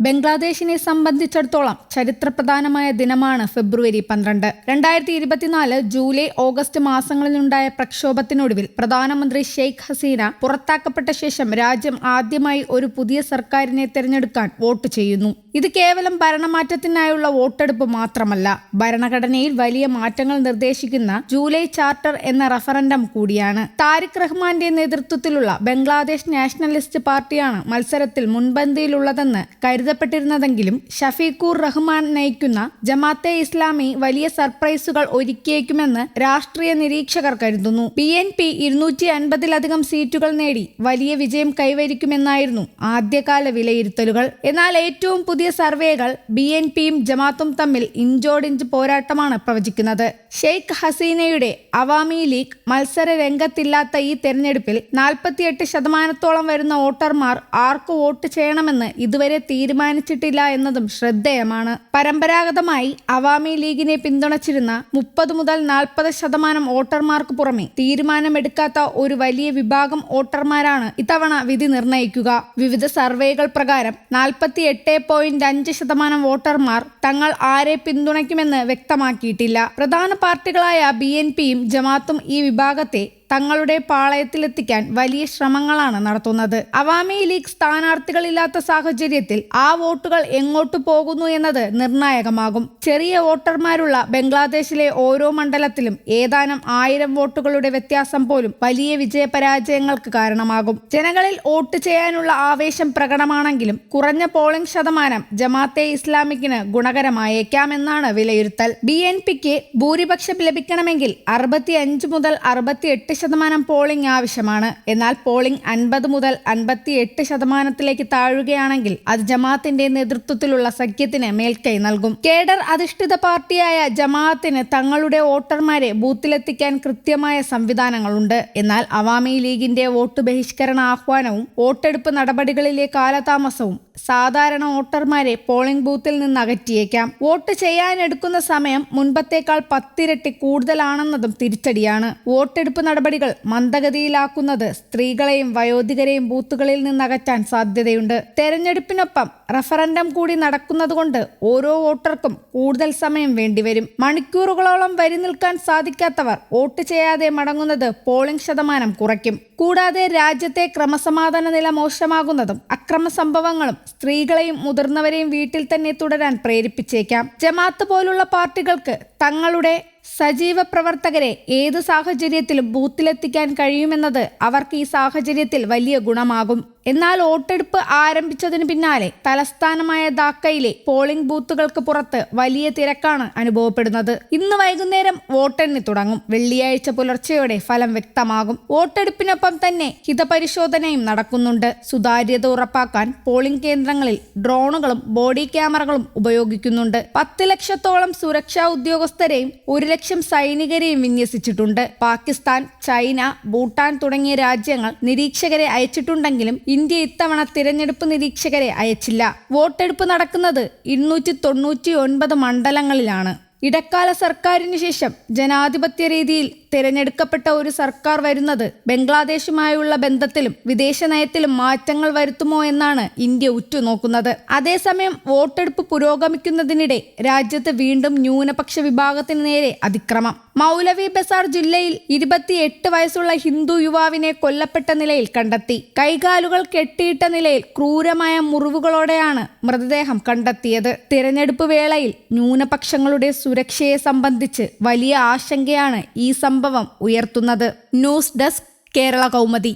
ബംഗ്ലാദേശിനെ സംബന്ധിച്ചിടത്തോളം ചരിത്രപ്രധാനമായ ദിനമാണ് ഫെബ്രുവരി 12. 2024 ജൂലൈ ഓഗസ്റ്റ് മാസങ്ങളിലുണ്ടായ പ്രക്ഷോഭത്തിനൊടുവിൽ പ്രധാനമന്ത്രി ഷെയ്ഖ് ഹസീന പുറത്താക്കപ്പെട്ട ശേഷം രാജ്യം ആദ്യമായി ഒരു പുതിയ സർക്കാരിനെ തിരഞ്ഞെടുക്കാൻ വോട്ട് ചെയ്യുന്നു. ഇത് കേവലം ഭരണമാറ്റത്തിനായുള്ള വോട്ടെടുപ്പ് മാത്രമല്ല, ഭരണഘടനയിൽ വലിയ മാറ്റങ്ങൾ നിർദ്ദേശിക്കുന്ന ജൂലൈ ചാർട്ടർ എന്ന റഫറൻഡം കൂടിയാണ്. താരിഖ് റഹ്മാന്റെ നേതൃത്വത്തിലുള്ള ബംഗ്ലാദേശ് നാഷണലിസ്റ്റ് പാർട്ടിയാണ് മത്സരത്തിൽ മുൻപന്തിയിലുള്ളതെന്ന് കരുതപ്പെട്ടിരുന്നതെങ്കിലും ഷഫീഖുർ റഹ്മാൻ നയിക്കുന്ന ജമാഅത്തെ ഇസ്ലാമി വലിയ സർപ്രൈസുകൾ ഒരുക്കിയേക്കുമെന്ന് രാഷ്ട്രീയ നിരീക്ഷകർ കരുതുന്നു. BNP 250-ലധികം സീറ്റുകൾ നേടി വലിയ വിജയം കൈവരിക്കുമെന്നായിരുന്നു ആദ്യകാല വിലയിരുത്തലുകൾ. എന്നാൽ ഏറ്റവും പുതിയ സർവേകൾ BNPയും ജമാഅത്തും തമ്മിൽ ഇഞ്ചോടിഞ്ച് പോരാട്ടമാണ് പ്രവചിക്കുന്നത്. ഷെയ്ഖ് ഹസീനയുടെ അവാമി ലീഗ് മത്സര രംഗത്തില്ലാത്ത ഈ തെരഞ്ഞെടുപ്പിൽ 48% വരുന്ന വോട്ടർമാർ ആർക്ക് വോട്ട് ചെയ്യണമെന്ന് ഇതുവരെ തീരുമാനിച്ചിട്ടില്ല എന്നതും ശ്രദ്ധേയമാണ്. പരമ്പരാഗതമായി അവാമി ലീഗിനെ പിന്തുണച്ചിരുന്ന 30 മുതൽ 40% വോട്ടർമാർക്ക് പുറമെ തീരുമാനമെടുക്കാത്ത ഒരു വലിയ വിഭാഗം വോട്ടർമാരാണ് ഇത്തവണ വിധി നിർണയിക്കുക. വിവിധ സർവേകൾ പ്രകാരം 48.5% വോട്ടർമാർ തങ്ങൾ ആരെ പിന്തുണയ്ക്കുമെന്ന് വ്യക്തമാക്കിയിട്ടില്ല. പ്രധാന പാർട്ടികളായ BNPയും ജമാഅത്തും ഈ വിഭാഗത്തെ തങ്ങളുടെ പാളയത്തിലെത്തിക്കാൻ വലിയ ശ്രമങ്ങളാണ് നടത്തുന്നത്. അവാമി ലീഗ് സ്ഥാനാർത്ഥികളില്ലാത്ത സാഹചര്യത്തിൽ ആ വോട്ടുകൾ എങ്ങോട്ട് പോകുന്നു എന്നത് നിർണായകമാകും. ചെറിയ വോട്ടർമാരുള്ള ബംഗ്ലാദേശിലെ ഓരോ മണ്ഡലത്തിലും ഏതാനും 1000 വോട്ടുകളുടെ വ്യത്യാസം പോലും വലിയ വിജയപരാജയങ്ങൾക്ക് കാരണമാകും. ജനങ്ങളിൽ വോട്ട് ചെയ്യാനുള്ള ആവേശം പ്രകടമാണെങ്കിലും കുറഞ്ഞ പോളിംഗ് ശതമാനം ജമാഅത്തെ ഇസ്ലാമിക്കിന് ഗുണകരമായേക്കാമെന്നാണ് വിലയിരുത്തൽ. BNPക്ക് ഭൂരിപക്ഷം ലഭിക്കണമെങ്കിൽ 65 മുതൽ 68% പോളിംഗ് ആവശ്യമാണ്. എന്നാൽ പോളിംഗ് 50 മുതൽ 58% താഴുകയാണെങ്കിൽ അത് ജമാഅത്തിന്റെ നേതൃത്വത്തിലുള്ള സഖ്യത്തിന് മേൽക്കൈ നൽകും. കേഡർ അധിഷ്ഠിത പാർട്ടിയായ ജമാഅത്തിന് തങ്ങളുടെ വോട്ടർമാരെ ബൂത്തിലെത്തിക്കാൻ കൃത്യമായ സംവിധാനങ്ങളുണ്ട്. എന്നാൽ അവാമി ലീഗിന്റെ വോട്ട് ബഹിഷ്കരണ ആഹ്വാനവും വോട്ടെടുപ്പ് നടപടികളിലെ കാലതാമസവും സാധാരണ വോട്ടർമാരെ പോളിംഗ് ബൂത്തിൽ നിന്ന് അകറ്റിയേക്കാം. വോട്ട് ചെയ്യാനെടുക്കുന്ന സമയം മുൻപത്തേക്കാൾ 10 ഇരട്ടി കൂടുതലാണെന്നതും തിരിച്ചടിയാണ്. വോട്ടെടുപ്പ് നടപടികൾ മന്ദഗതിയിലാക്കുന്നത് സ്ത്രീകളെയും വയോധികരെയും ബൂത്തുകളിൽ നിന്ന് അകറ്റാൻ സാധ്യതയുണ്ട്. തെരഞ്ഞെടുപ്പിനൊപ്പം റഫറൻഡം കൂടി നടക്കുന്നതുകൊണ്ട് ഓരോ വോട്ടർക്കും കൂടുതൽ സമയം വേണ്ടിവരും. മണിക്കൂറുകളോളം വരി നിൽക്കാൻ സാധിക്കാത്തവർ വോട്ട് ചെയ്യാതെ മടങ്ങുന്നത് പോളിംഗ് ശതമാനം കുറയ്ക്കും. കൂടാതെ രാജ്യത്തെ ക്രമസമാധാന നില മോശമാകുന്നതും അക്രമ സംഭവങ്ങളും സ്ത്രീകളെയും മുതിർന്നവരെയും വീട്ടിൽ തന്നെ തുടരാൻ പ്രേരിപ്പിച്ചേക്കാം. ജമാഅത്ത് പോലുള്ള പാർട്ടികൾക്ക് തങ്ങളുടെ സജീവ പ്രവർത്തകരെ ഏത് സാഹചര്യത്തിലും ബൂത്തിലെത്തിക്കാൻ കഴിയുമെന്നത് അവർക്ക് ഈ സാഹചര്യത്തിൽ വലിയ ഗുണമാകും. എന്നാൽ വോട്ടെടുപ്പ് ആരംഭിച്ചതിന് പിന്നാലെ തലസ്ഥാനമായ ധാക്കയിലെ പോളിംഗ് ബൂത്തുകൾക്ക് പുറത്ത് വലിയ തിരക്കാണ് അനുഭവപ്പെടുന്നത്. ഇന്ന് വൈകുന്നേരം വോട്ടെണ്ണി തുടങ്ങും. വെള്ളിയാഴ്ച പുലർച്ചെയോടെ ഫലം വ്യക്തമാകും. വോട്ടെടുപ്പിനൊപ്പം തന്നെ ഹിതപരിശോധനയും നടക്കുന്നുണ്ട്. സുതാര്യത ഉറപ്പാക്കാൻ പോളിംഗ് കേന്ദ്രങ്ങളിൽ ഡ്രോണുകളും ബോഡി ക്യാമറകളും ഉപയോഗിക്കുന്നുണ്ട്. 10 ലക്ഷത്തോളം സുരക്ഷാ ഉദ്യോഗസ്ഥരെയും 1 ലക്ഷം സൈനികരെയും വിന്യസിച്ചിട്ടുണ്ട്. പാകിസ്ഥാൻ, ചൈന, ഭൂട്ടാൻ തുടങ്ങിയ രാജ്യങ്ങൾ നിരീക്ഷകരെ അയച്ചിട്ടുണ്ടെങ്കിലും ഇന്ത്യ ഇത്തവണ തിരഞ്ഞെടുപ്പ് നിരീക്ഷകരെ അയച്ചില്ല. വോട്ടെടുപ്പ് നടക്കുന്നത് 299 മണ്ഡലങ്ങളിലാണ്. ഇടക്കാല സർക്കാരിനു ശേഷം ജനാധിപത്യ രീതിയിൽ തിരഞ്ഞെടുക്കപ്പെട്ട ഒരു സർക്കാർ വരുന്നത് ബംഗ്ലാദേശുമായുള്ള ബന്ധത്തിലും വിദേശ നയത്തിലും മാറ്റങ്ങൾ വരുത്തുമോ എന്നാണ് ഇന്ത്യ ഉറ്റുനോക്കുന്നത്. അതേസമയം വോട്ടെടുപ്പ് പുരോഗമിക്കുന്നതിനിടെ രാജ്യത്ത് വീണ്ടും ന്യൂനപക്ഷ വിഭാഗത്തിന് നേരെ അതിക്രമം. മൗലവി ബസാർ ജില്ലയിൽ 28 വയസ്സുള്ള ഹിന്ദു യുവാവിനെ കൊല്ലപ്പെട്ട നിലയിൽ കണ്ടെത്തി. കൈകാലുകൾ കെട്ടിയിട്ട നിലയിൽ ക്രൂരമായ മുറിവുകളോടെയാണ് മൃതദേഹം കണ്ടെത്തിയത്. തിരഞ്ഞെടുപ്പ് വേളയിൽ ന്യൂനപക്ഷങ്ങളുടെ സുരക്ഷയെ സംബന്ധിച്ച് വലിയ ആശങ്കയാണ് ഈ സംഭവം ഉയർത്തുന്നത്. News desk, Kerala Kaumudi.